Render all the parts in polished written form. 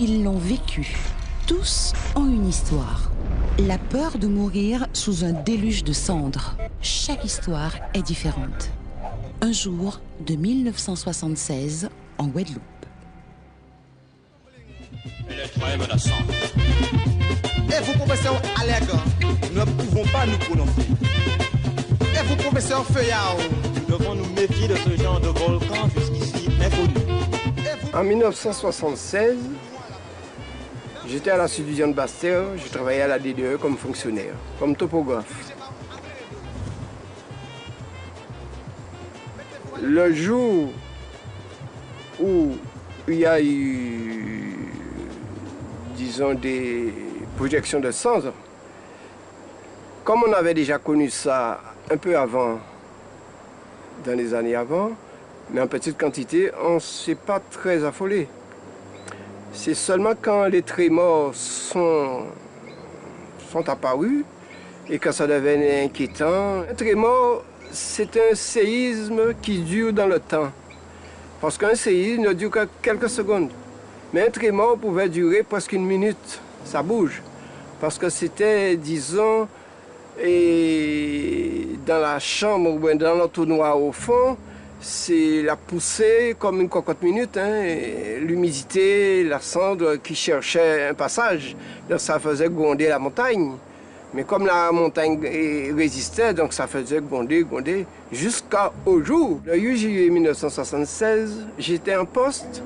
Ils l'ont vécu. Tous ont une histoire. La peur de mourir sous un déluge de cendres. Chaque histoire est différente. Un jour de 1976 en Guadeloupe. Elle est très menaçante. Et vous, professeur Alec, nous ne pouvons pas nous prononcer. Et vous, professeur Feuillard, Nous devons nous méfier de ce genre de volcan jusqu'ici inconnu. En 1976, j'étais à la subdivision de Bastère, je travaillais à la DDE comme fonctionnaire, comme topographe. Le jour où il y a eu, disons, des projections de cendres, comme on avait déjà connu ça un peu avant, dans les années avant, mais en petite quantité, on ne s'est pas très affolé. C'est seulement quand les trémors sont apparus et quand ça devenait inquiétant. Un trémor, c'est un séisme qui dure dans le temps. Parce qu'un séisme ne dure que quelques secondes. Mais un trémor pouvait durer presque une minute. Ça bouge. Parce que c'était, disons, et dans la chambre ou dans l'entonnoir au fond, c'est la poussée comme une cocotte minute, hein, l'humidité, la cendre qui cherchait un passage. Donc ça faisait gronder la montagne. Mais comme la montagne résistait, donc ça faisait gronder, jusqu'au jour. Le 8 juillet 1976, j'étais en poste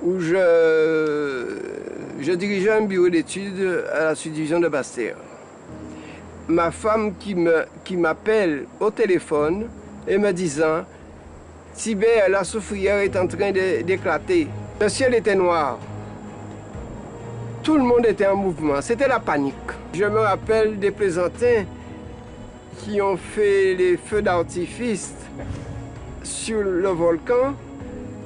où je dirigeais un bureau d'études à la subdivision de Bastère. Ma femme qui m'appelle au téléphone et me disant « Tibet, la soufrière est en train d'éclater. Le ciel était noir. Tout le monde était en mouvement. C'était la panique. » Je me rappelle des plaisantins qui ont fait les feux d'artifice sur le volcan.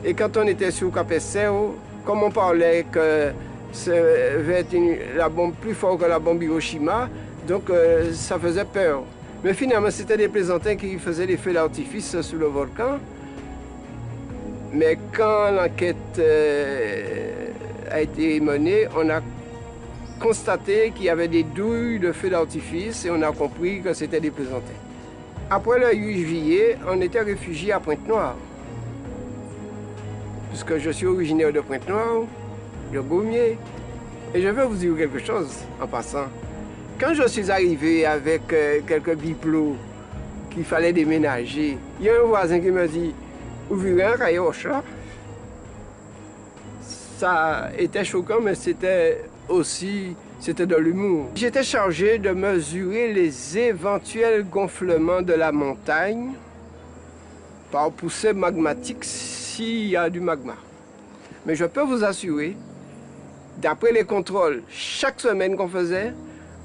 Et quand on était sur Capeceo, comme on parlait que ça va être la bombe plus forte que la bombe Hiroshima, donc ça faisait peur. Mais finalement, c'était des plaisantins qui faisaient des feux d'artifice sur le volcan. Mais quand l'enquête a été menée, on a constaté qu'il y avait des douilles de feux d'artifice et on a compris que c'était des plaisantins. Après le 8 juillet, on était réfugiés à Pointe-Noire. Puisque je suis originaire de Pointe-Noire, de Gaumier. Et je vais vous dire quelque chose en passant. Quand je suis arrivé avec quelques bibelots qu'il fallait déménager, il y a un voisin qui me dit « Ouvrez un rayoche là ?» Ça était choquant, mais c'était de l'humour. J'étais chargé de mesurer les éventuels gonflements de la montagne par poussée magmatique s'il y a du magma. Mais je peux vous assurer, d'après les contrôles chaque semaine qu'on faisait,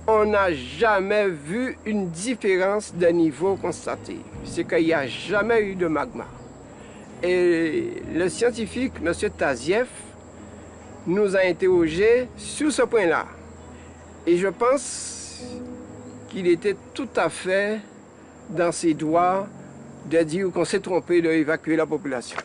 on n'a jamais vu une différence de niveau constatée. C'est qu'il n'y a jamais eu de magma. Et le scientifique, M. Tazieff, nous a interrogés sur ce point-là. Et je pense qu'il était tout à fait dans ses droits de dire qu'on s'est trompé d'évacuer la population.